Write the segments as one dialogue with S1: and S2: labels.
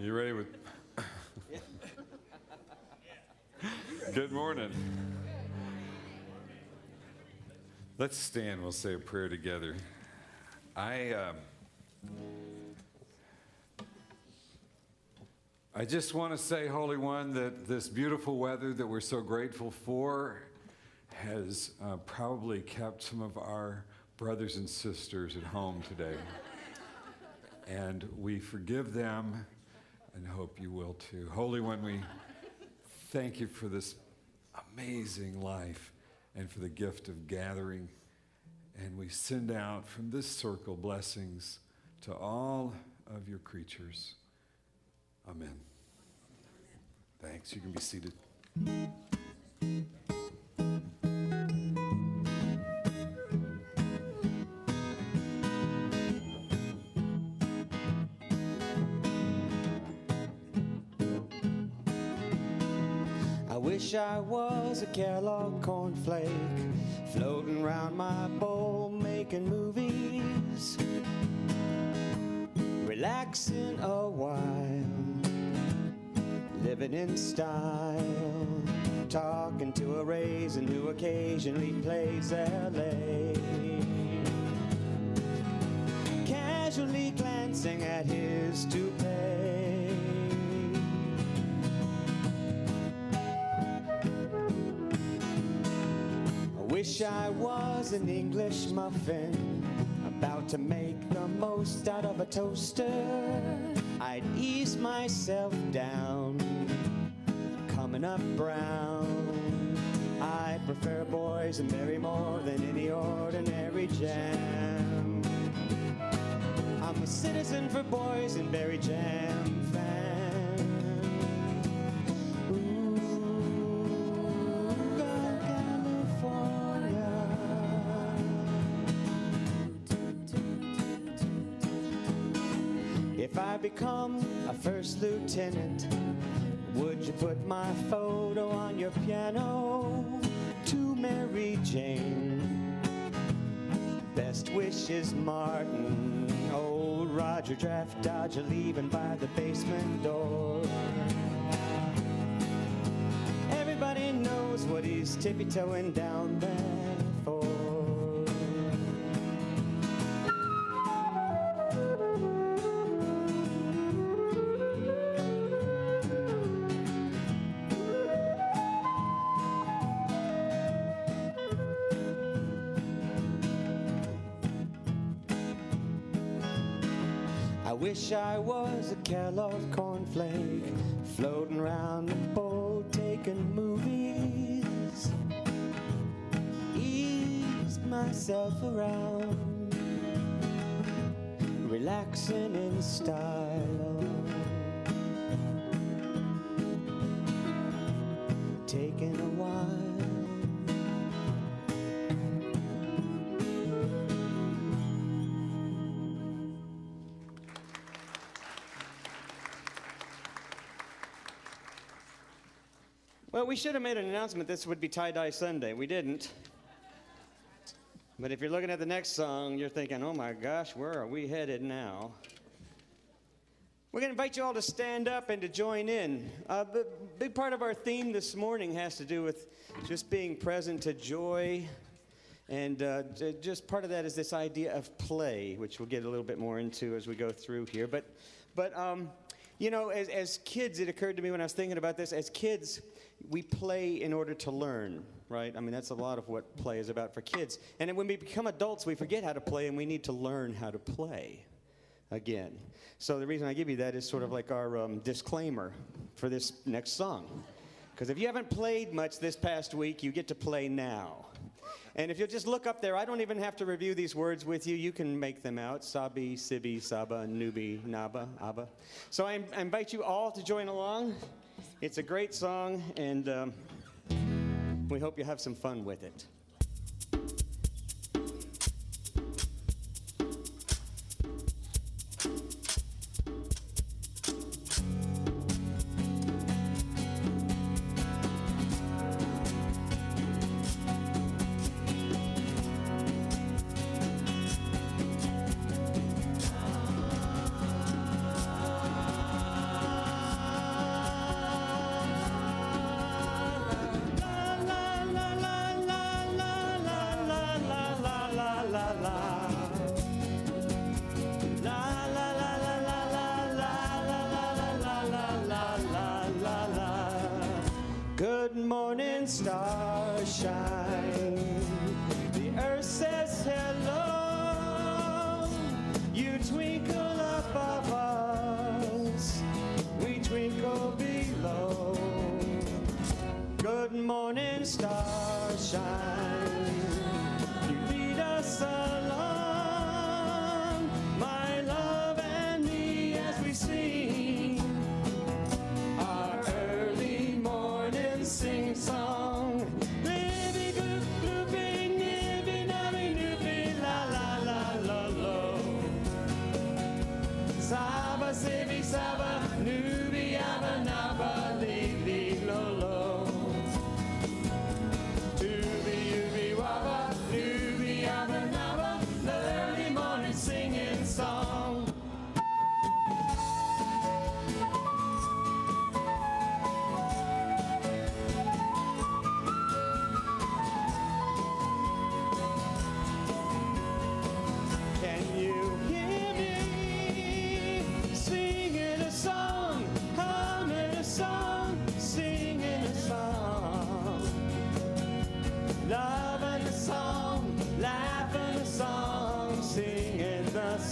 S1: You ready with? Good morning. Let's stand. We'll say a prayer together. I just want to say, Holy One, that this beautiful weather that we're so grateful for has probably kept some of our brothers and sisters at home today. And we forgive them and hope you will too. Holy One, we thank you for this amazing life and for the gift of gathering. And we send out from this circle blessings to all of your creatures. Amen. Thanks. You can be seated.
S2: I wish I was a Kellogg cornflake floating around my bowl making movies, relaxing a while, living in style, talking to a raisin who occasionally plays LA, casually glancing at his toupee. Wish I was an English muffin, about to make the most out of a toaster. I'd ease myself down, coming up brown. I prefer boysenberry more than any ordinary jam. I'm a citizen for boysenberry jam fan. If I become a first lieutenant, would you put my photo on your piano? To Mary Jane, best wishes Martin, old Roger Draft Dodger leaving by the basement door. Everybody knows what he's tippy-toeing down there for. I wish I was a Kellogg cornflake floating around the bowl taking movies, ease myself around, relaxing in style, taking a while. Well, we should have made an announcement this would be Tie-Dye Sunday. We didn't. But if you're looking at the next song, you're thinking, oh my gosh, where are we headed now? We're going to invite you all to stand up and to join in. The big part of our theme this morning has to do with just being present to joy. And just part of that is this idea of play, which we'll get a little bit more into as we go through here. But you know, as kids, it occurred to me when I was thinking about this, as kids, we play in order to learn, right? I mean, that's a lot of what play is about for kids. And then when we become adults, we forget how to play, and we need to learn how to play again. So the reason I give you that is sort of like our disclaimer for this next song. Because if you haven't played much this past week, you get to play now. And if you'll just look up there, I don't even have to review these words with you. You can make them out. Sabi, Sibi, Saba, Nubi, Naba, Abba. So I invite you all to join along. It's a great song, and we hope you have some fun with it.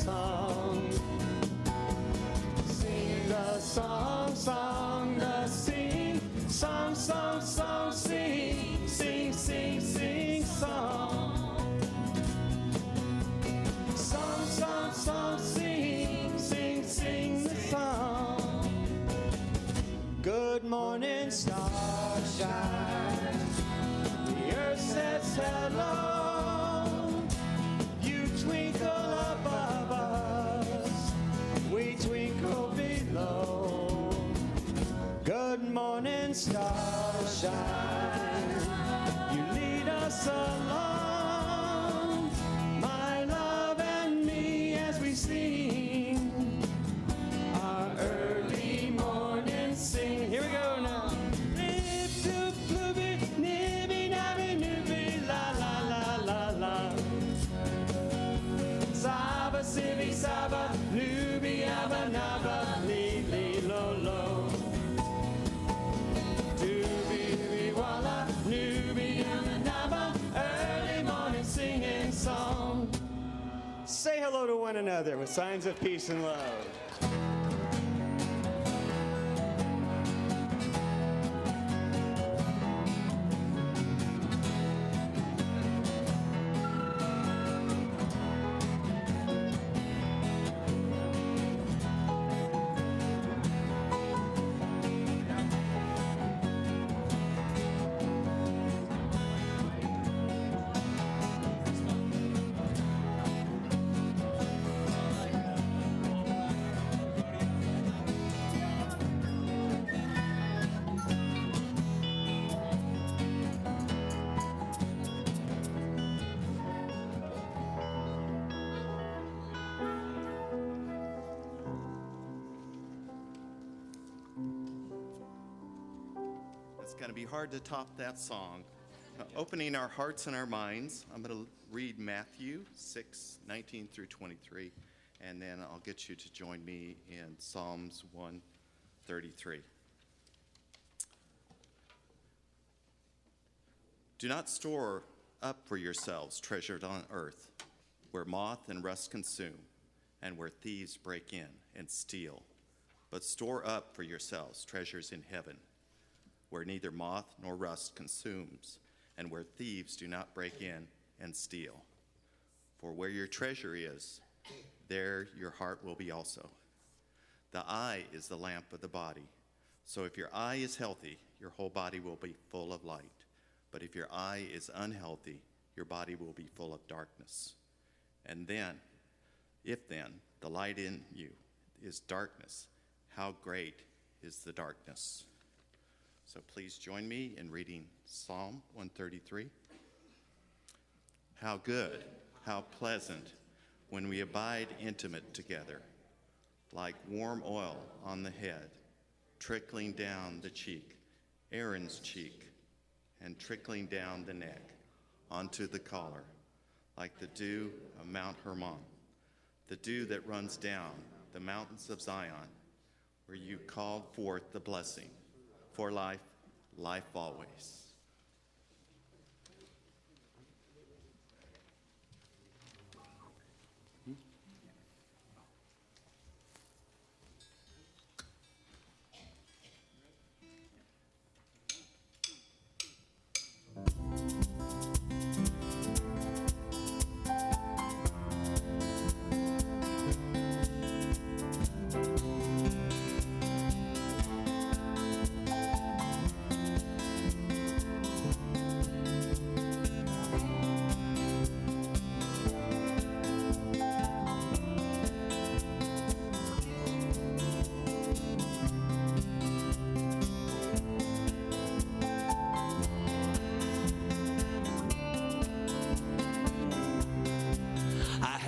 S2: song. Sing the song, song, the sing, song, song, song, sing, sing, sing, sing, song. Song, song, song, sing, sing, sing the song. Good morning, starshine. The earth says hello. You twinkle above us. We twinkle below. Good morning, starshine. You lead us along, my love and me, as we sing our early morning sing. Here we go now. Lip to flooby, nibby nabby nubby, la la la la la. Saba sibby saba, nubi abba naba, li li lo lo. Doobie walla, nubi abba naba, early morning singing song. Say hello to one another with signs of peace and love.
S3: It's going to be hard to top that song. Opening our hearts and our minds, I'm going to read Matthew 6:19 through 23, and then I'll get you to join me in Psalms 133. Do not store up for yourselves treasures on earth, where moth and rust consume, and where thieves break in and steal. But store up for yourselves treasures in heaven, where neither moth nor rust consumes, and where thieves do not break in and steal. For where your treasure is, there your heart will be also. The eye is the lamp of the body. So if your eye is healthy, your whole body will be full of light. But if your eye is unhealthy, your body will be full of darkness. And then, if then the light in you is darkness, how great is the darkness? So please join me in reading Psalm 133. How good, how pleasant, when we abide intimate together, like warm oil on the head, trickling down the cheek, Aaron's cheek, and trickling down the neck, onto the collar, like the dew of Mount Hermon, the dew that runs down the mountains of Zion, where you called forth the blessing. For life, life always.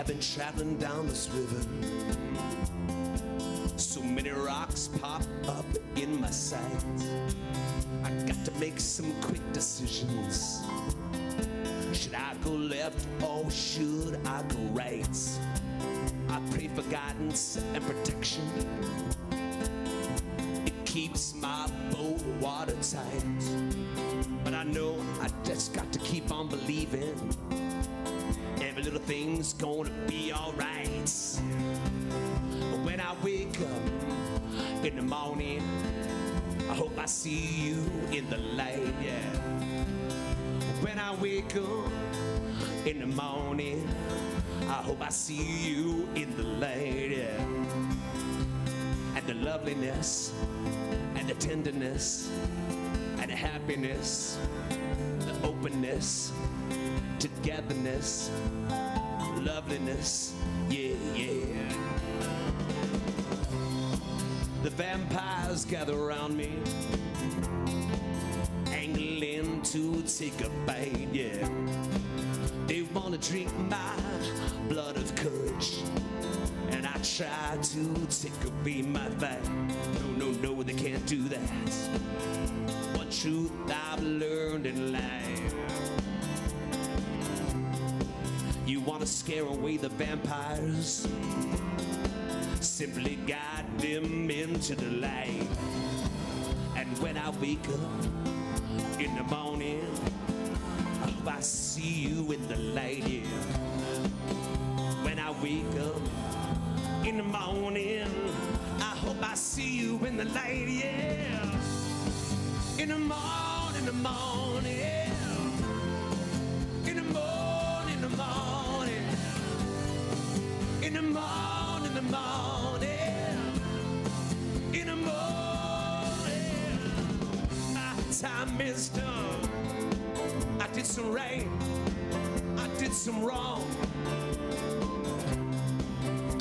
S4: Been traveling down this river, so many rocks pop up in my sight. I got to make some quick decisions. Should I go left or should I go right? I pray for guidance and protection. It keeps my boat watertight, but I know I just got to keep on believing. Every little things gonna be alright. When I wake up in the morning, I hope I see you in the light, yeah. When I wake up in the morning, I hope I see you in the light, yeah. And the loveliness, and the tenderness, and the happiness, the openness, togetherness, loveliness, yeah, yeah. The vampires gather around me, angling to take a bite, yeah. They wanna drink my blood of courage, and I try to take away my fight. No, no, no, they can't do that. One truth I've learned in life: you wanna scare away the vampires, simply guide them into the light. And when I wake up in the morning, I hope I see you in the light, yeah. When I wake up in the morning, I hope I see you in the light, yeah. In the morning, in the morning, in the morning, in the morning, in the morning, in the morning, in the morning. My time is done. I did some right, I did some wrong.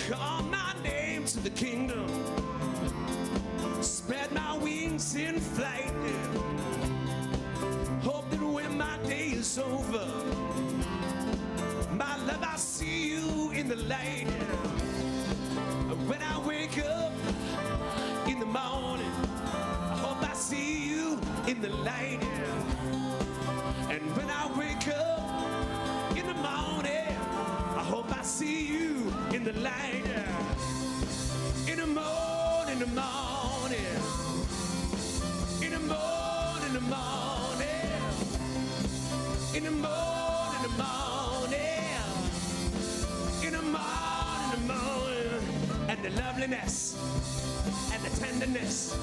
S4: Call my name to the kingdom, spread my wings in flight. Hope that when my day is over, my love, I'll see you in the light. When I wake up in the morning, I hope I see you in the light. And when I wake up in the morning, I hope I see you in the light. In the morning, in the morning, in the morning, in the morning, in the morning, in the morning, in the morning, in the morning. And the loveliness, and the tenderness,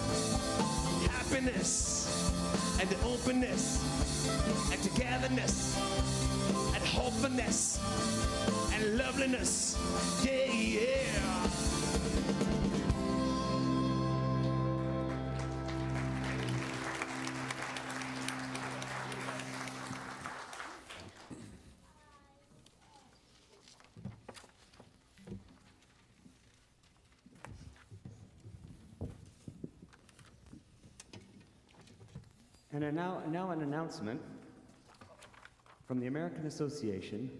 S4: happiness, and the openness, and togetherness, and hopefulness, and loveliness, yeah, yeah.
S2: And now an announcement from the American Association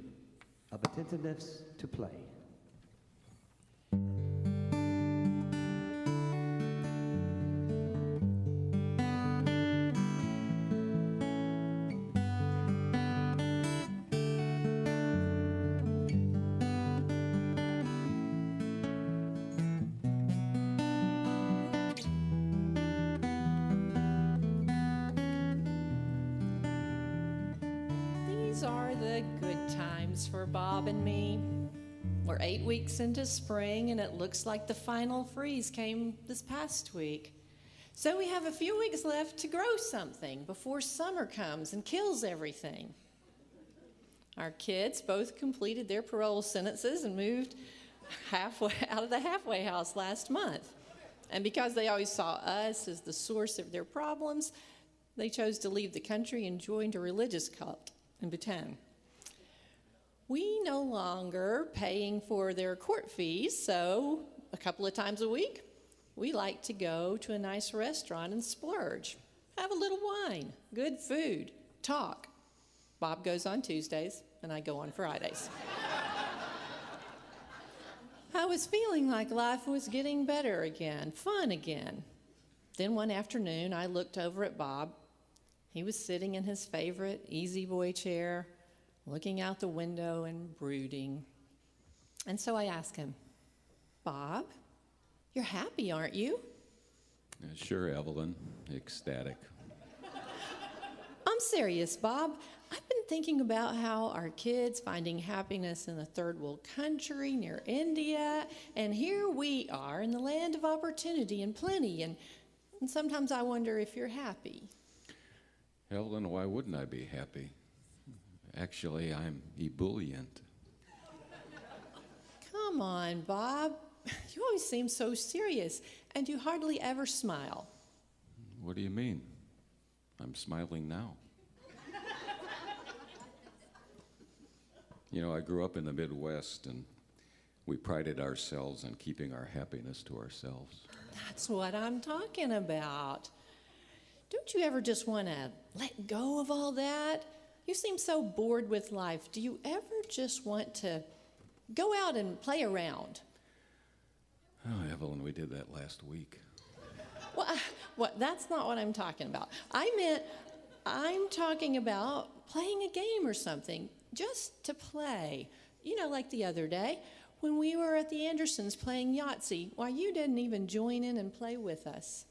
S2: of Attentiveness to Play.
S5: These are the good times for Bob and me. We're 8 weeks into spring, and it looks like the final freeze came this past week. So we have a few weeks left to grow something before summer comes and kills everything. Our kids both completed their parole sentences and moved halfway out of the halfway house last month. And because they always saw us as the source of their problems, they chose to leave the country and joined a religious cult in Bhutan. We no longer paying for their court fees, so a couple of times a week, we like to go to a nice restaurant and splurge, have a little wine, good food, talk. Bob goes on Tuesdays, and I go on Fridays. I was feeling like life was getting better again, fun again. Then one afternoon, I looked over at Bob. He was sitting in his favorite easy boy chair, looking out the window and brooding. And so I asked him, "Bob, you're happy, aren't you?"
S6: Sure, Evelyn. Ecstatic.
S5: I'm serious, Bob. I've been thinking about how our kids finding happiness in a third world country near India, and here we are in the land of opportunity and plenty, and sometimes I wonder if you're happy.
S6: Evelyn, why wouldn't I be happy? Actually, I'm ebullient.
S5: Come on, Bob. You always seem so serious, and you hardly ever smile.
S6: What do you mean? I'm smiling now. You know, I grew up in the Midwest, and we prided ourselves on keeping our happiness to ourselves.
S5: That's what I'm talking about. Don't you ever just want to let go of all that? You seem so bored with life. Do you ever just want to go out and play around?
S6: Oh, Evelyn, we did that last week.
S5: Well, that's not what I'm talking about. I'm talking about playing a game or something, just to play. You know, like the other day, when we were at the Andersons playing Yahtzee, why, you didn't even join in and play with us.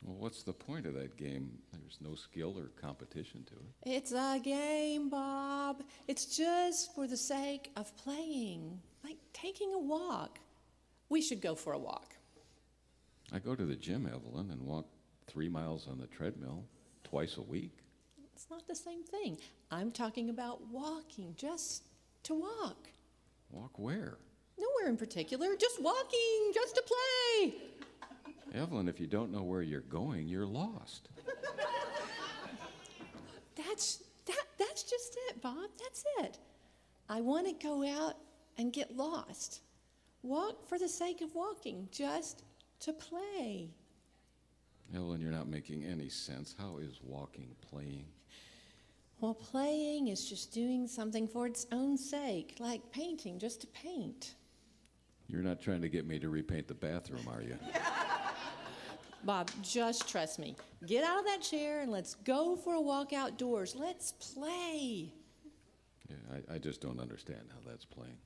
S6: Well, what's the point of that game? There's no skill or competition to it.
S5: It's a game, Bob. It's just for the sake of playing, like taking a walk. We should go for a walk.
S6: I go to the gym, Evelyn, and walk 3 miles on the treadmill twice a week.
S5: It's not the same thing. I'm talking about walking, just to walk.
S6: Walk where?
S5: Nowhere in particular, just walking, just to play.
S6: Evelyn, if you don't know where you're going, you're lost.
S5: That's just it, Bob. That's it. I want to go out and get lost. Walk for the sake of walking, just to play.
S6: Evelyn, you're not making any sense. How is walking playing?
S5: Well, playing is just doing something for its own sake, like painting, just to paint.
S6: You're not trying to get me to repaint the bathroom, are you?
S5: Bob, just trust me. Get out of that chair and let's go for a walk outdoors. Let's play.
S6: Yeah, I just don't understand how that's playing.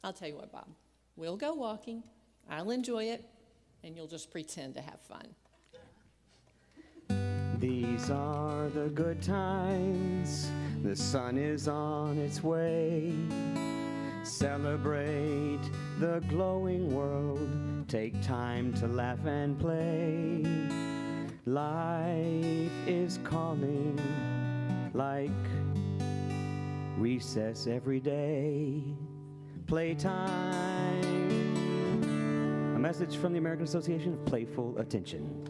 S5: I'll tell you what, Bob. We'll go walking. I'll enjoy it, and you'll just pretend to have fun.
S2: These are the good times. The sun is on its way. Celebrate the glowing world. Take time to laugh and play. Life is calling like recess every day. Playtime. A message from the American Association of Playful Attention.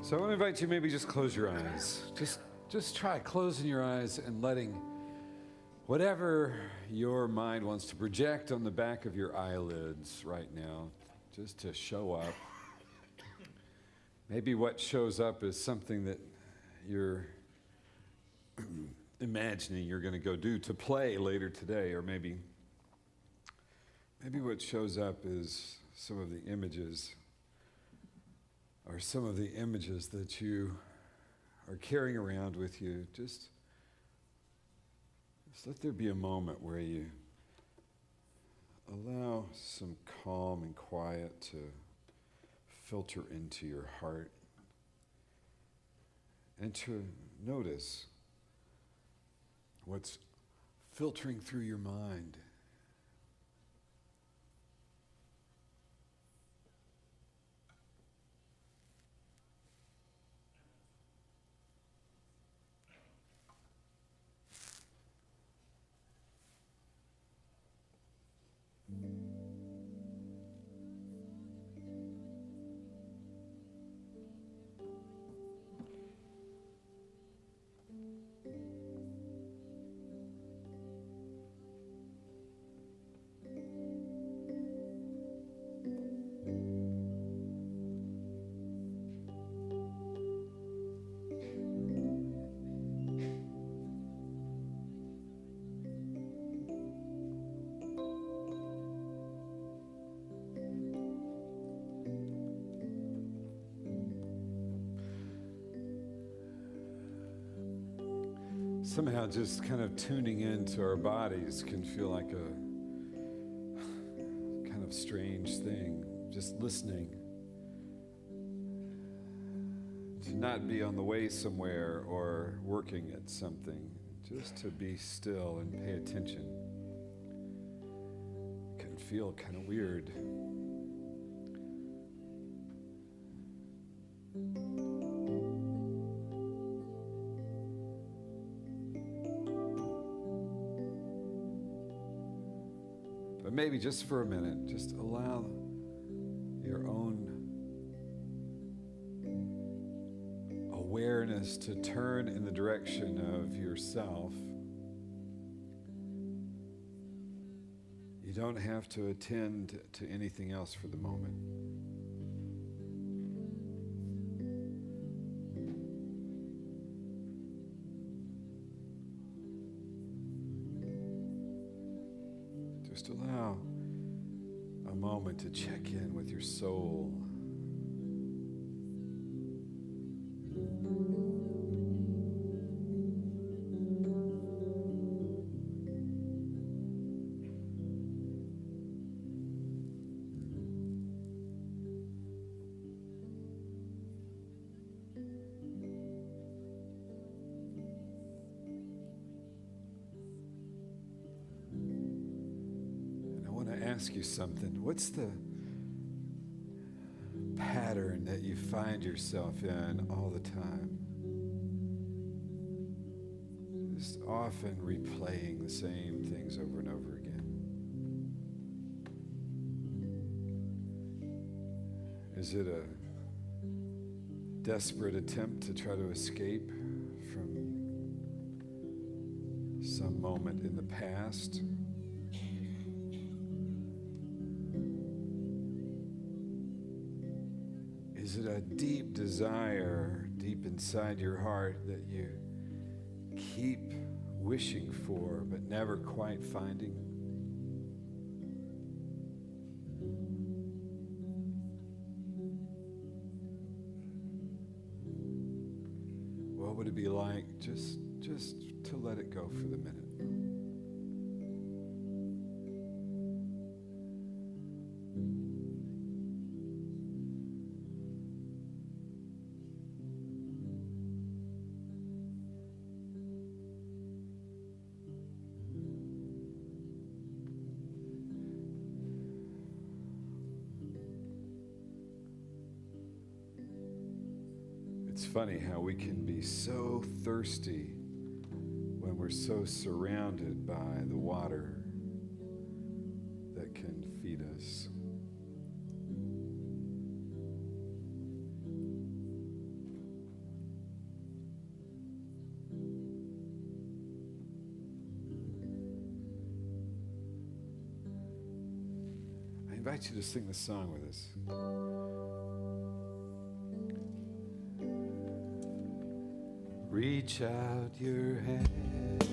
S1: So I want to invite you, maybe just close your eyes. Just try closing your eyes and letting whatever your mind wants to project on the back of your eyelids right now, just to show up. Maybe what shows up is something that you're imagining you're going to go do to play later today, or maybe what shows up is some of the images that you are carrying around with you. Just let there be a moment where you allow some calm and quiet to filter into your heart and to notice what's filtering through your mind. somehow just kind of tuning into our bodies can feel like a kind of strange thing. Just listening. To not be on the way somewhere or working at something. Just to be still and pay attention. It can feel kind of weird. But maybe just for a minute, just allow your own awareness to turn in the direction of yourself. You don't have to attend to anything else for the moment. Just allow a moment to check in with your soul. Ask you something. What's the pattern that you find yourself in all the time? Just often replaying the same things over and over again. Is it a desperate attempt to try to escape from some moment in the past? Is it a deep desire deep inside your heart that you keep wishing for but never quite finding? What would it be like just to let it go for the minute? It's funny how we can be so thirsty when we're so surrounded by the water that can feed us. I invite you to sing this song with us. Reach out your hand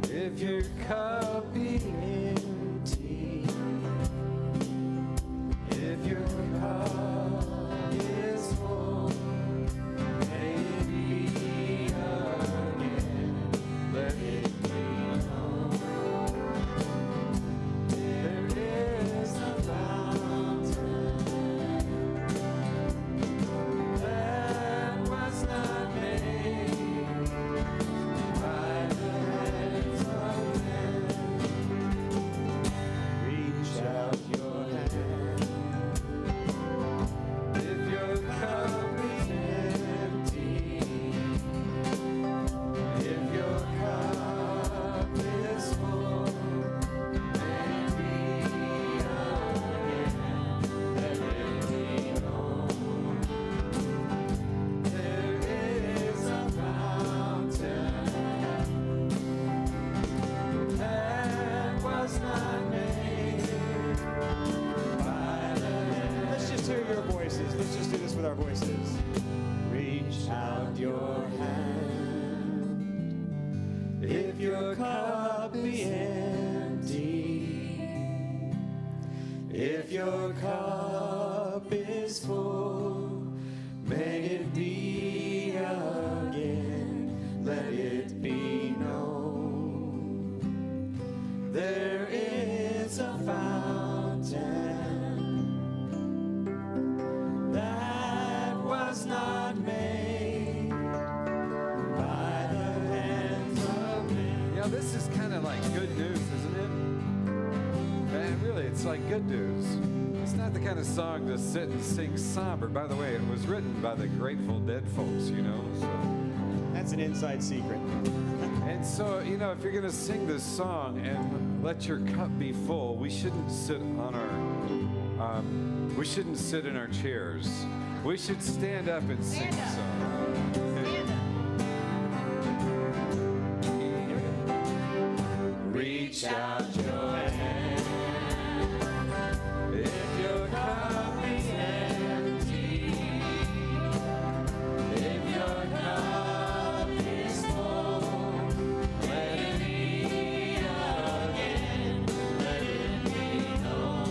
S1: if your cup be empty, if your cup is full, may it be again, let it be known. There is a fountain that was not made by the hands of men. Reach out your hand if your cup is empty, if your cup is full, may it be again, let it be known. There is a fountain that was not made by the hand.
S2: Let's just hear your voices. Let's just do this with our voices.
S1: Reach out your hand if your cup be empty, if your cup is full, may it be again, it's like good news. It's not the kind of song to sit and sing somber. By the way, it was written by the Grateful Dead folks, you know. So.
S2: That's an inside secret.
S1: And so, you know, if you're going to sing this song and let your cup be full, we shouldn't sit on we shouldn't sit in our chairs. We should stand up and sing the song. Okay. Reach out your hand if your cup is empty. If your cup is full, let it be again. Let it be known.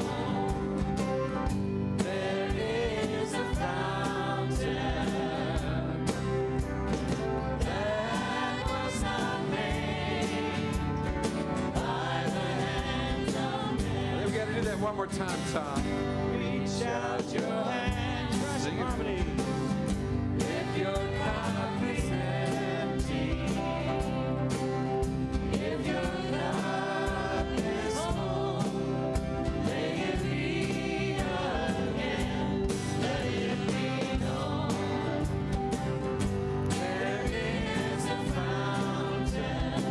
S1: There is a fountain that was not made by the hands of men. We gotta do that one more time, Tom. Reach out your hand, sing harmony. If your cup is empty, if your cup is full, may it be again. Let it be known. There is a fountain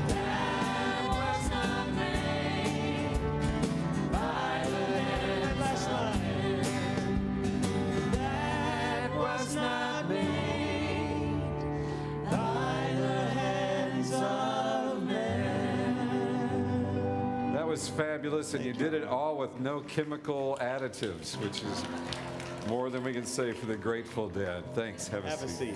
S1: that was not made by the hands of men. That was not made by the hands of men. That was fabulous, and you did it all with no chemical additives, which is more than we can say for the Grateful Dead. Thanks. Have a seat.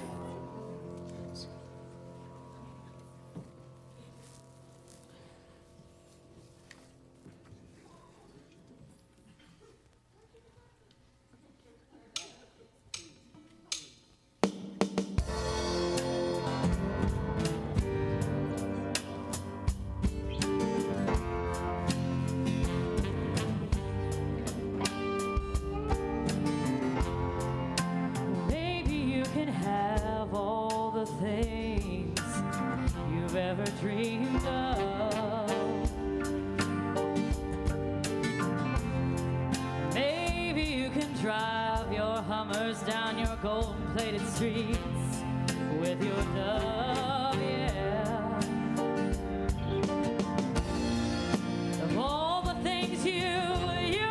S7: Maybe you can have all the things you've ever dreamed of. Maybe you can drive your Hummers down your gold-plated streets with your dove, yeah. Of all the things you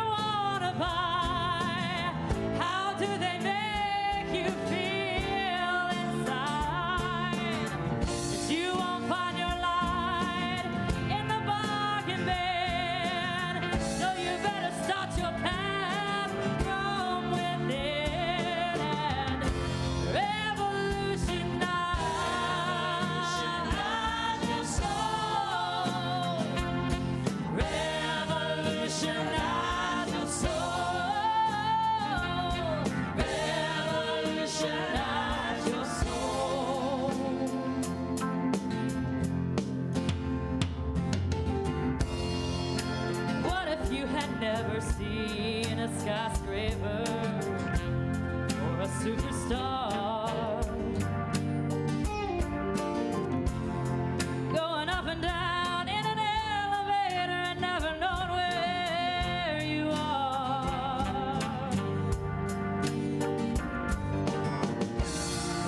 S7: wanna buy, how do they make you feel inside? That you won't find your light in the bargain bin, so you better start your path from within and revolutionize your soul. Revolutionize your soul. Revolutionize your soul. What if you had never seen a skyscraper or a superstar going up and down in an elevator and never known where you are?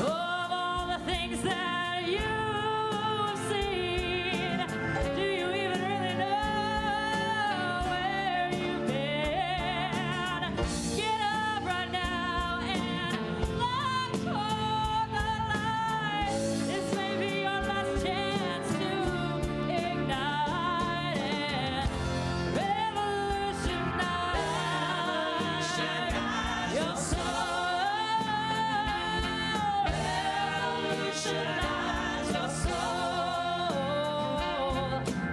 S7: Of all the things that you've seen, do you even really know where you've been? Get up right now and look toward the light. This may be your last chance to ignite and revolutionize your soul. Revolutionize your soul.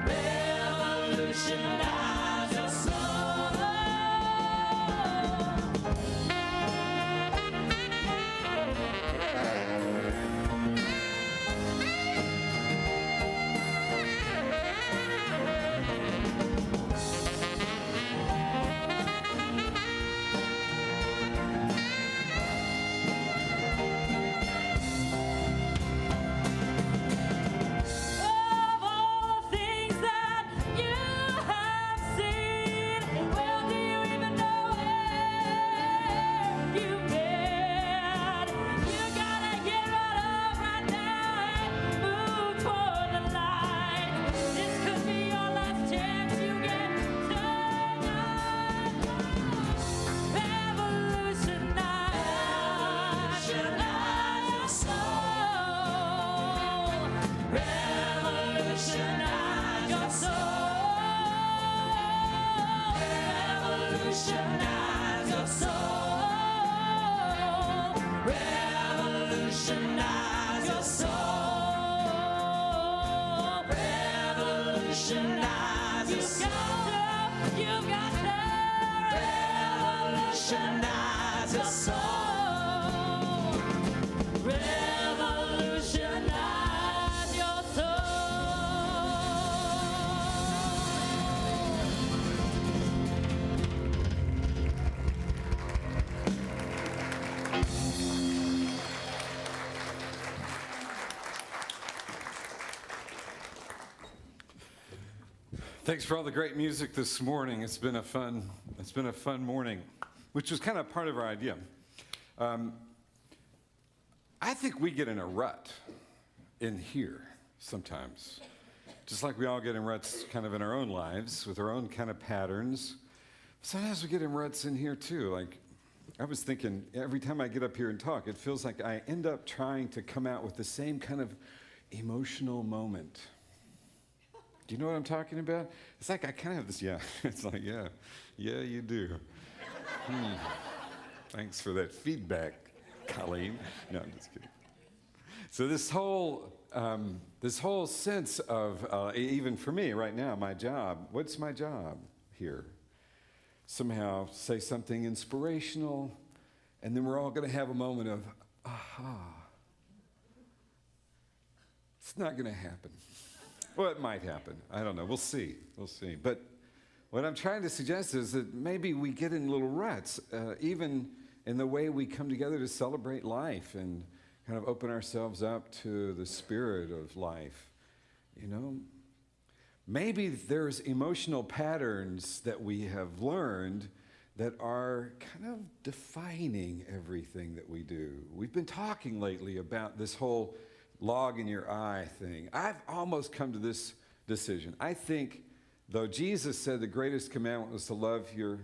S7: Revolutionize your soul. Of all the things that you You've got to revolutionize your soul. Revolutionize your soul.
S1: Thanks for all the great music this morning. It's been a fun morning, which was kind of part of our idea. I think we get in a rut in here sometimes, just like we all get in ruts kind of in our own lives with our own kind of patterns. Sometimes we get in ruts in here too. Like I was thinking, every time I get up here and talk, it feels like I end up trying to come out with the same kind of emotional moment. Do you know what I'm talking about? It's like I kind of have this, yeah. It's like, yeah, you do. Thanks for that feedback, Colleen. No, I'm just kidding. So this whole sense of, even for me right now, my job, what's my job here? Somehow say something inspirational, and then we're all going to have a moment of, aha. It's not going to happen. Well, it might happen. I don't know. We'll see. But what I'm trying to suggest is that maybe we get in little ruts, even in the way we come together to celebrate life and kind of open ourselves up to the spirit of life. You know, maybe there's emotional patterns that we have learned that are kind of defining everything that we do. We've been talking lately about this whole log in your eye thing. I've almost come to this decision. I think, though Jesus said the greatest commandment was to love your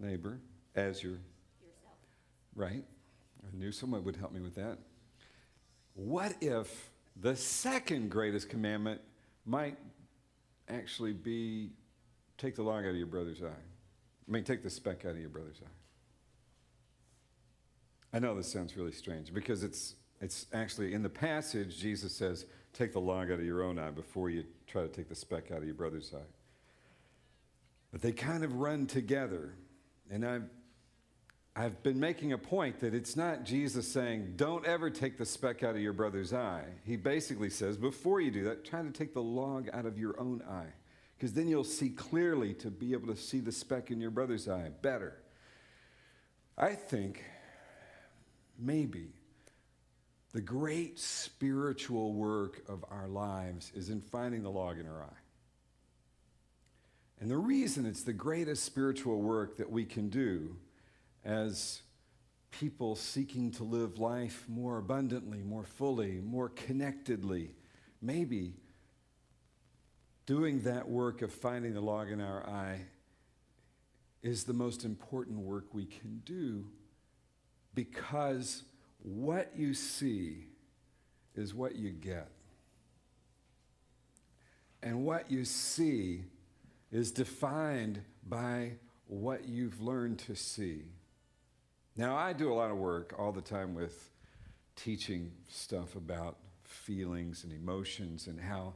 S1: neighbor as yourself. Right? I knew someone would help me with that. What if the second greatest commandment might actually be take the log out of your brother's eye? I mean, take the speck out of your brother's eye. I know this sounds really strange because it's actually in the passage, Jesus says, take the log out of your own eye before you try to take the speck out of your brother's eye. But they kind of run together. And I've been making a point that it's not Jesus saying, don't ever take the speck out of your brother's eye. He basically says, before you do that, try to take the log out of your own eye. Because then you'll see clearly to be able to see the speck in your brother's eye better. I think maybe the great spiritual work of our lives is in finding the log in our eye. And the reason it's the greatest spiritual work that we can do as people seeking to live life more abundantly, more fully, more connectedly, maybe doing that work of finding the log in our eye is the most important work we can do, because what you see is what you get. And what you see is defined by what you've learned to see. Now, I do a lot of work all the time with teaching stuff about feelings and emotions and how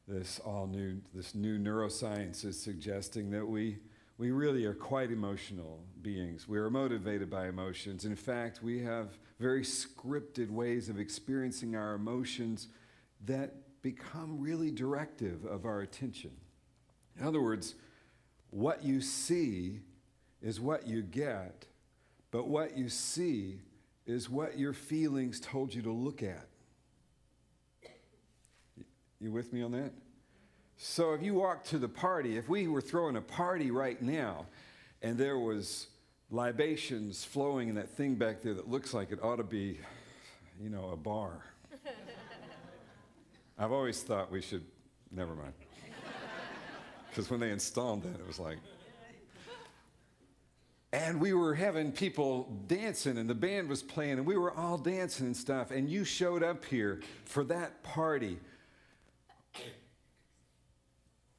S1: this new neuroscience is suggesting that we really are quite emotional beings. We are motivated by emotions. In fact, we have very scripted ways of experiencing our emotions that become really directive of our attention. In other words, what you see is what you get, but what you see is what your feelings told you to look at. You with me on that? So if you walk to the party, if we were throwing a party right now and there was libations flowing in that thing back there that looks like it ought to be, a bar. I've always thought we should, never mind. Because when they installed that, it was like. And we were having people dancing and the band was playing and we were all dancing and stuff. And you showed up here for that party.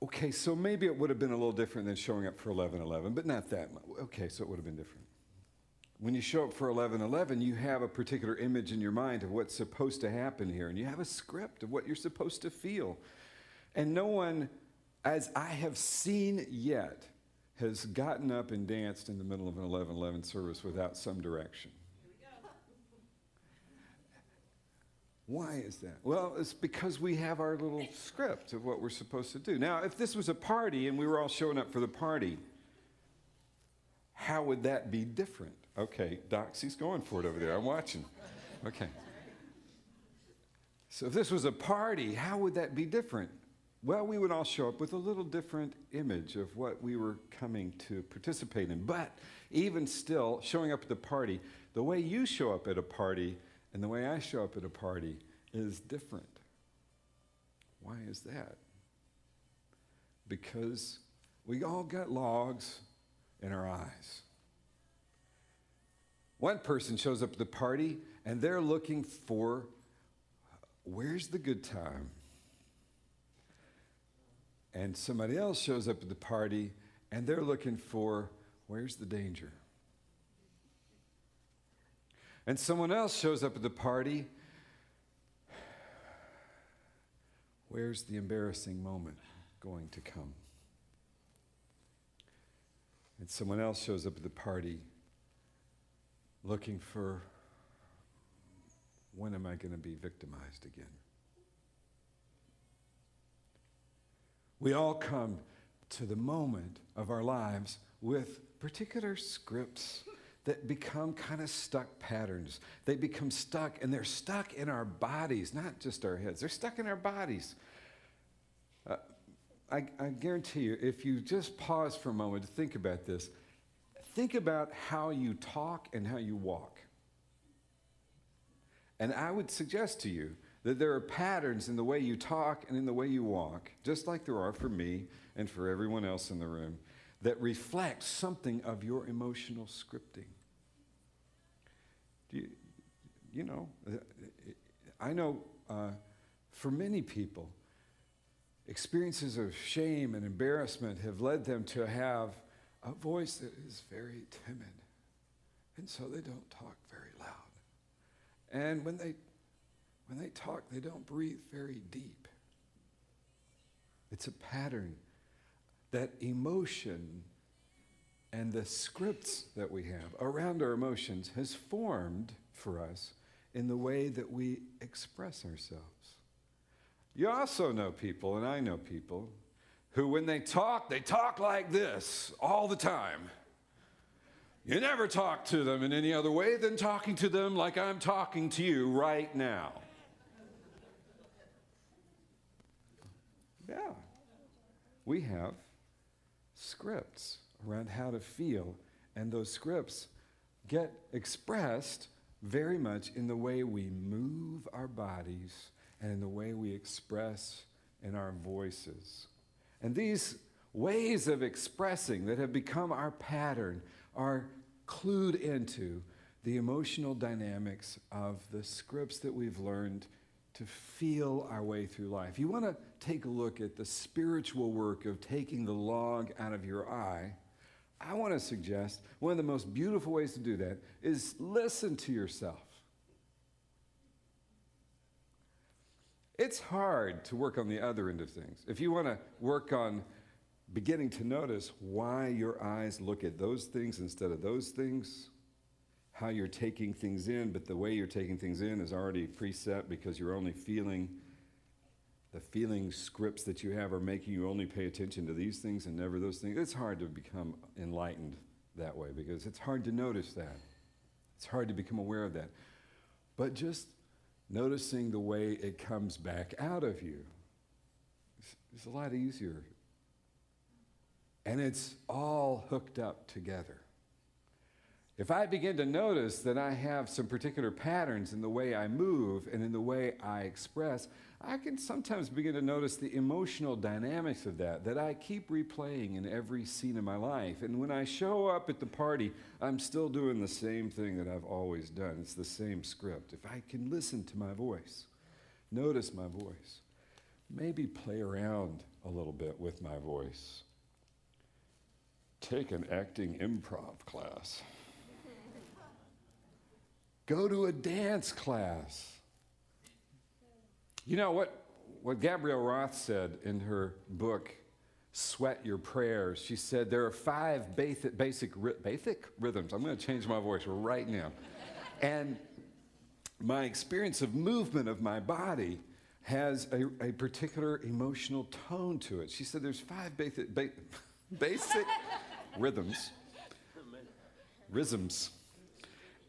S1: Okay, so maybe it would have been a little different than showing up for 11/11, but not that much. Okay, so it would have been different. When you show up for 11/11, you have a particular image in your mind of what's supposed to happen here, and you have a script of what you're supposed to feel. And no one as I have seen yet, has gotten up and danced in the middle of an 11:11 service without some direction. Why is that? Well, it's because we have our little script of what we're supposed to do. Now, if this was a party and we were all showing up for the party, how would that be different? Okay, Doxy's going for it over there. I'm watching. Okay. So if this was a party, how would that be different? Well, we would all show up with a little different image of what we were coming to participate in. But even still, showing up at the party, the way you show up at a party and the way I show up at a party is different. Why is that? Because we all got logs in our eyes. One person shows up at the party and they're looking for, where's the good time? And somebody else shows up at the party and they're looking for, where's the danger? And someone else shows up at the party, where's the embarrassing moment going to come? And someone else shows up at the party looking for, when am I going to be victimized again? We all come to the moment of our lives with particular scripts that become kind of stuck patterns. They become stuck, and they're stuck in our bodies, not just our heads. They're stuck in our bodies. I guarantee you, if you just pause for a moment to think about this, think about how you talk and how you walk. And I would suggest to you that there are patterns in the way you talk and in the way you walk, just like there are for me and for everyone else in the room, that reflect something of your emotional scripting. I know for many people, experiences of shame and embarrassment have led them to have a voice that is very timid, and so they don't talk very loud. And when they talk, they don't breathe very deep. It's a pattern that emotion and the scripts that we have around our emotions has formed for us in the way that we express ourselves. You also know people, and I know people, who when they talk like this all the time. You never talk to them in any other way than talking to them like I'm talking to you right now. Yeah. We have scripts around how to feel, and those scripts get expressed very much in the way we move our bodies and in the way we express in our voices. And these ways of expressing that have become our pattern are clued into the emotional dynamics of the scripts that we've learned to feel our way through life. You want to take a look at the spiritual work of taking the log out of your eye. I want to suggest one of the most beautiful ways to do that is listen to yourself. It's hard to work on the other end of things. If you want to work on beginning to notice why your eyes look at those things instead of those things, how you're taking things in, but the way you're taking things in is already preset because you're only feeling, the feeling scripts that you have are making you only pay attention to these things and never those things. It's hard to become enlightened that way because it's hard to notice that. It's hard to become aware of that. But just noticing the way it comes back out of you is a lot easier. And it's all hooked up together. If I begin to notice that I have some particular patterns in the way I move and in the way I express, I can sometimes begin to notice the emotional dynamics of that I keep replaying in every scene of my life. And when I show up at the party, I'm still doing the same thing that I've always done. It's the same script. If I can listen to my voice, notice my voice, maybe play around a little bit with my voice. Take an acting improv class. Go to a dance class. You know what Gabrielle Roth said in her book, sweat your prayers. She said there are 5 basic rhythms. I'm going to change my voice right now. And my experience of movement of my body has a particular emotional tone to it. She said there's 5 basic rhythms.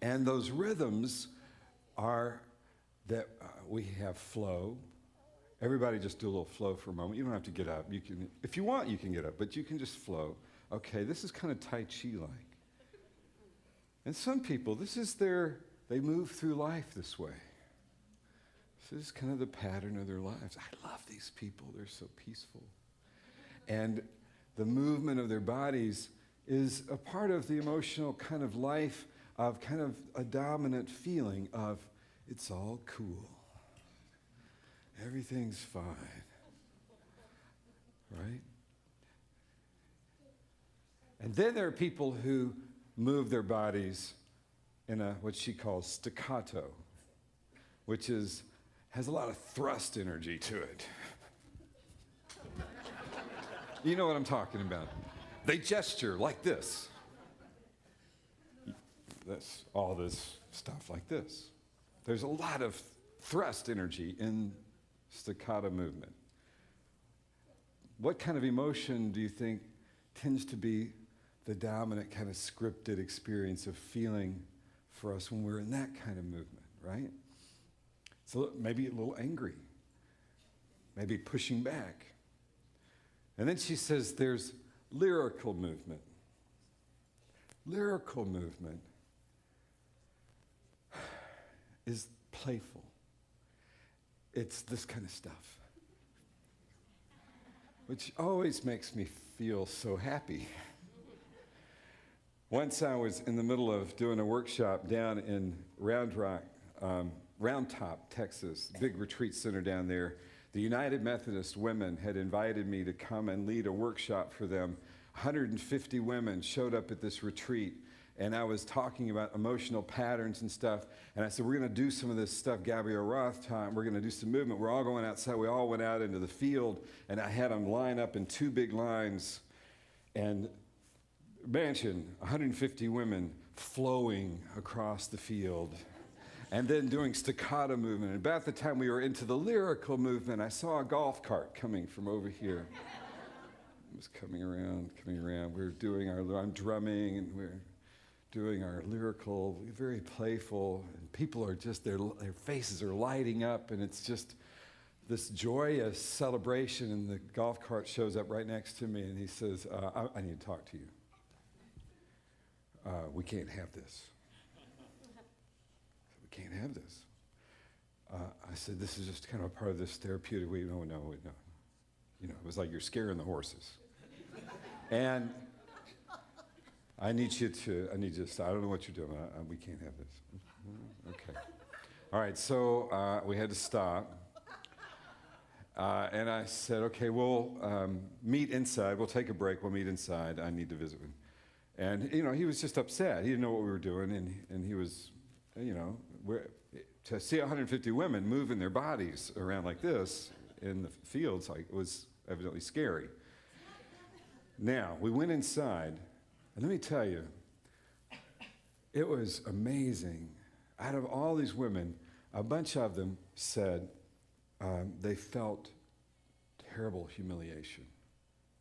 S1: And those rhythms are that we have flow. Everybody just do a little flow for a moment. You don't have to get up. You can, if you want, you can get up, but you can just flow. Okay, this is kind of Tai Chi-like. And some people, they move through life this way. This is kind of the pattern of their lives. I love these people. They're so peaceful. And the movement of their bodies is a part of the emotional kind of life of kind of a dominant feeling of it's all cool. Everything's fine. Right? And then there are people who move their bodies in what she calls staccato, which has a lot of thrust energy to it. You know what I'm talking about. They gesture like this. That's all this stuff like this. There's a lot of thrust energy in staccato movement. What kind of emotion do you think tends to be the dominant kind of scripted experience of feeling for us when we're in that kind of movement, right? So maybe a little angry, maybe pushing back. And then she says there's lyrical movement. Lyrical movement is playful. It's this kind of stuff, which always makes me feel so happy. Once I was in the middle of doing a workshop down in Round Top, Texas, big retreat center down there. The United Methodist women had invited me to come and lead a workshop for them. 150 women showed up at this retreat, and I was talking about emotional patterns and stuff. And I said, we're going to do some of this stuff, Gabrielle Roth time. We're going to do some movement. We're all going outside. We all went out into the field, and I had them line up in 2 big lines. And imagine 150 women flowing across the field and then doing staccato movement. And about the time we were into the lyrical movement, I saw a golf cart coming from over here. It was coming around. We were doing I'm drumming, and we're doing our lyrical, very playful, and people are just, their faces are lighting up, and it's just this joyous celebration, and the golf cart shows up right next to me, and he says, I need to talk to you. We can't have this. We can't have this. I said, this is just kind of a part of this therapeutic. No. You know, it was like you're scaring the horses. And I need you to stop. I don't know what you're doing. We can't have this. Okay. All right, so we had to stop. And I said, okay, we'll meet inside. We'll take a break. We'll meet inside. I need to visit with him. And, he was just upset. He didn't know what we were doing. And he was, to see 150 women moving their bodies around like this in the fields, was evidently scary. Now, we went inside. And let me tell you, it was amazing. Out of all these women, a bunch of them said they felt terrible humiliation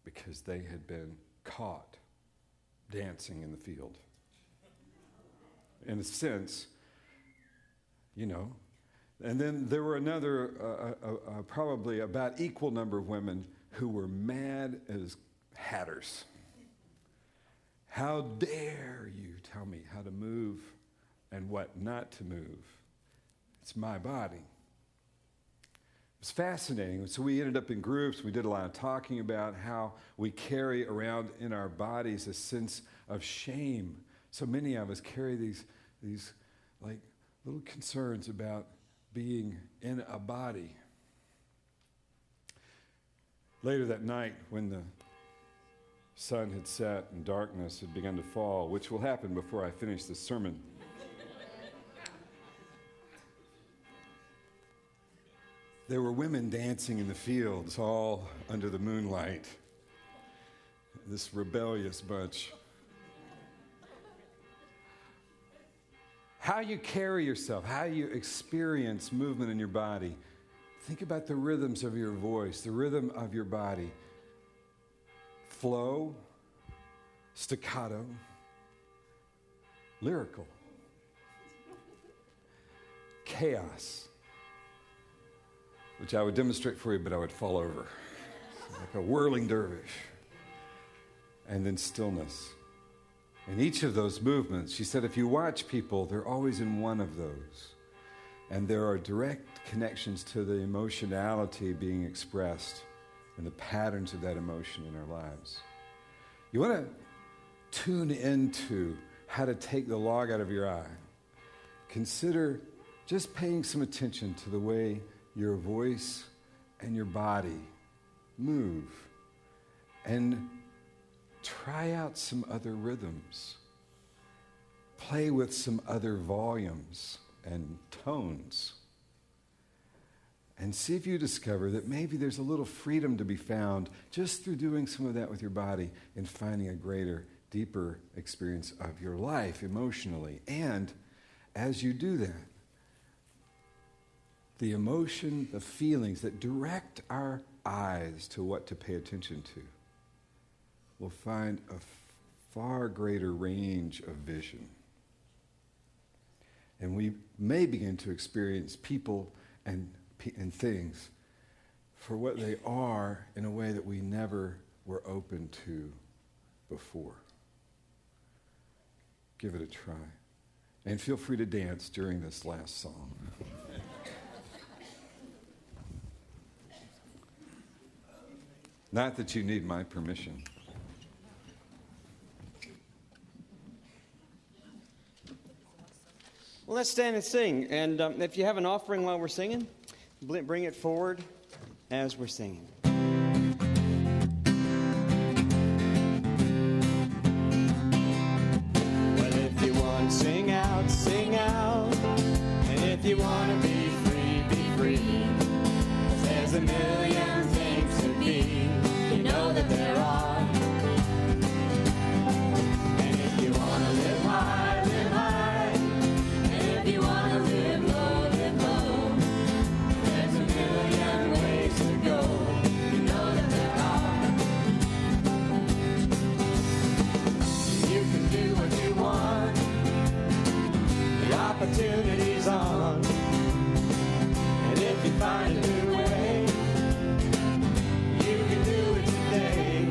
S1: because they had been caught dancing in the field. In a sense, And then there were another, probably about equal number of women who were mad as hatters. How dare you tell me how to move and what not to move? It's my body. It was fascinating. So we ended up in groups. We did a lot of talking about how we carry around in our bodies a sense of shame. So many of us carry these like little concerns about being in a body. Later that night, when the sun had set and darkness had begun to fall, which will happen before I finish this sermon, there were women dancing in the fields, all under the moonlight. this rebellious bunch. How you carry yourself, how you experience movement in your body. Think about the rhythms of your voice, the rhythm of your body. Flow, staccato, lyrical, chaos, which I would demonstrate for you, but I would fall over like a whirling dervish, and then stillness. In each of those movements, she said, if you watch people, they're always in one of those. And there are direct connections to the emotionality being expressed and the patterns of that emotion in our lives. You want to tune into how to take the log out of your eye. Consider just paying some attention to the way your voice and your body move. And try out some other rhythms. Play with some other volumes and tones. And see if you discover that maybe there's a little freedom to be found just through doing some of that with your body and finding a greater, deeper experience of your life emotionally. And as you do that, the emotion, the feelings that direct our eyes to what to pay attention to will find a far greater range of vision. And we may begin to experience people and things for what they are in a way that we never were open to before. Give it a try. And feel free to dance during this last song. Not that you need my permission.
S2: Well, let's stand and sing. And if you have an offering while we're singing, bring it forward as we're singing. Well, if you want to sing out, sing out. And if you want to be free, be free. 'Cause there's a million things to be. You know that there are. And if you want to live high, live high. And if you want to live low, live low. There's a million ways to go. You know that there are. You can do what you want. The opportunity's on. And if you find a new way, you can do it today.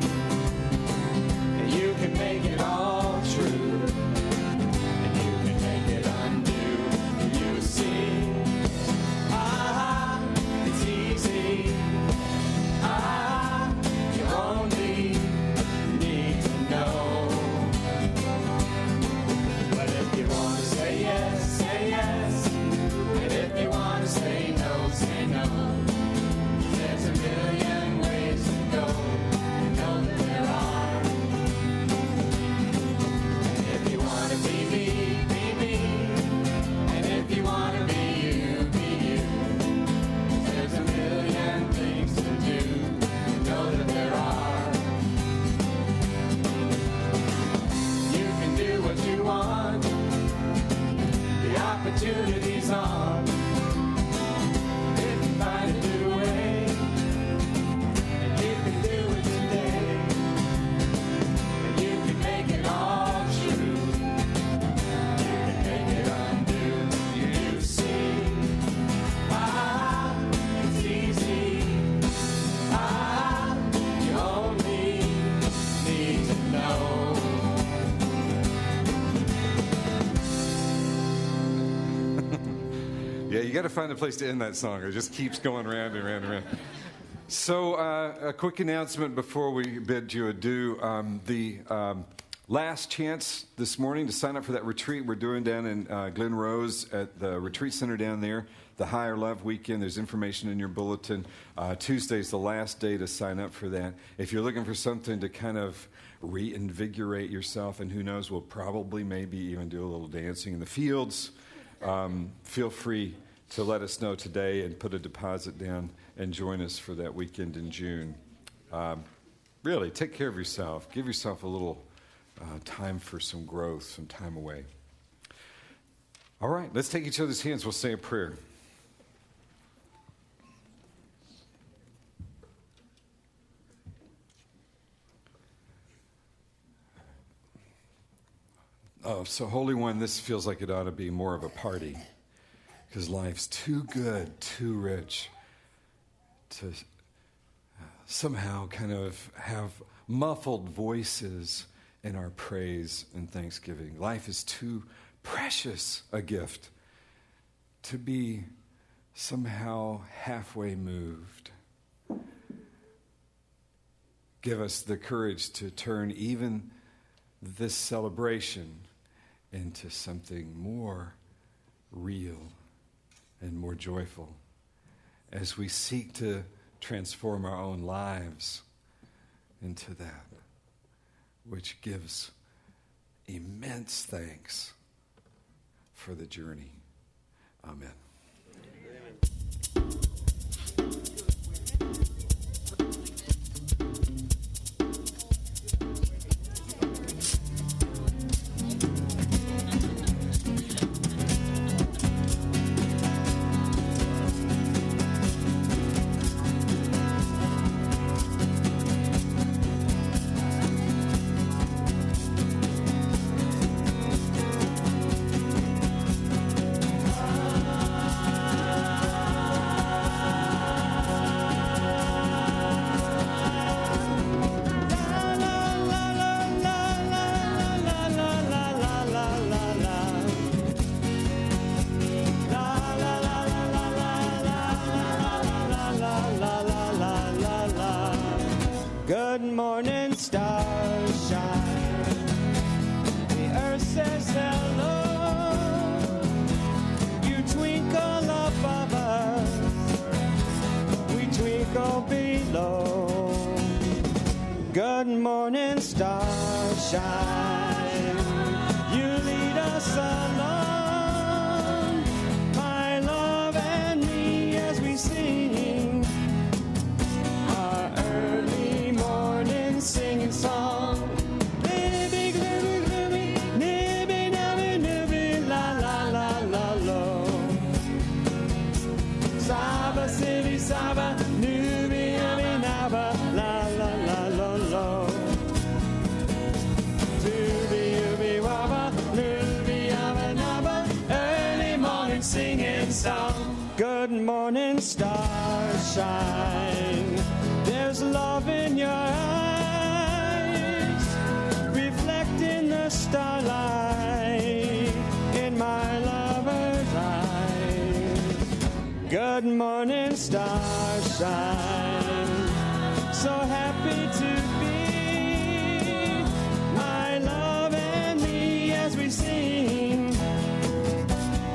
S2: And you can make it all true. And you can make it undo. You see, it's easy. You only need to know. But if you want to say yes, say yes. And if you want to say no, say no. There's a million ways to go. You know that there are. And if you want to be me, be me. And if you want to be you, be you. There's a million things to do. You know that there are. You can do what you want. The opportunity's on. If you find a new way, and you can do it today, and you can make it all true. You can make it undo. You see, it's easy. You only need to know.
S1: Yeah, you got to find a place to end that song. It just keeps going round and round and round. So, a quick announcement before we bid you adieu. The last chance this morning to sign up for that retreat we're doing down in Glen Rose at the retreat center down there, the Higher Love Weekend. There's information in your bulletin. Tuesday's the last day to sign up for that. If you're looking for something to kind of reinvigorate yourself, and who knows, we'll probably maybe even do a little dancing in the fields. Feel free to let us know today and put a deposit down and join us for that weekend in June. Really, take care of yourself. Give yourself a little time for some growth, some time away. All right, let's take each other's hands. We'll say a prayer. Oh, so Holy One, this feels like it ought to be more of a party, because life's too good, too rich to somehow kind of have muffled voices in our praise and thanksgiving. Life is too precious a gift to be somehow halfway moved. Give us the courage to turn even this celebration into something more real and more joyful as we seek to transform our own lives into that which gives immense thanks for the journey. Amen.
S2: Good morning, stars shine. The earth says hello. You twinkle above us, we twinkle below. Good morning, stars shine. You lead us along, my love and me, as we sing our early morning singing song. Libby, glooby, glooby, nibby, nabby, nibby, la, la, la, la, lo. Saba, city, saba, nubby, nabby, nabba, la, la, la, lo, lo. Dooby, ooby, wabba, nubby, yabba, nabba, early morning singing song. Good morning, stars shine. There's love in your eyes, reflecting the starlight in my lover's eyes. Good morning, stars shine. So happy to be, my love and me, as we sing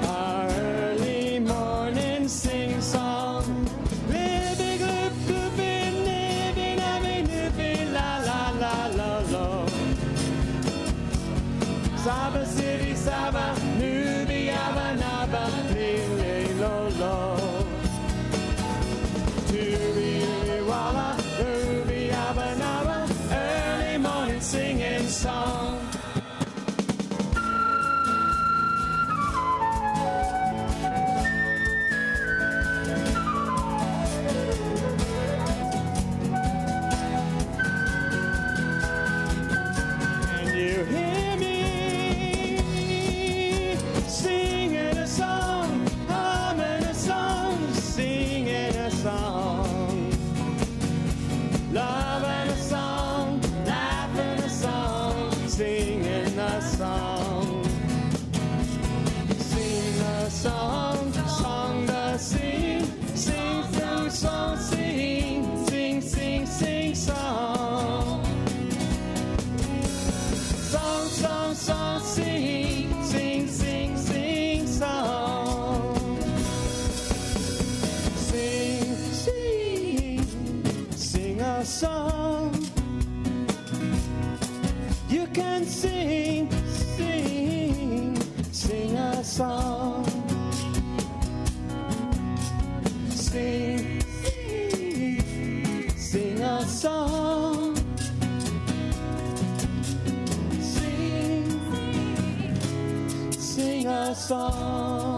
S2: our early morning sing song. Libby, gloop, gloopy, nibby, nabby, nibby, la, la, la, la, lo. Saba, city, saba, nubby, yabba, nabba, lily, lo, lo. Dooby, ooby, walla, nubby, yabba, nabba, early morning singing song. Can you hear me singing a song, humming a song, singing a song, loving a song, laughing a song, singing a song.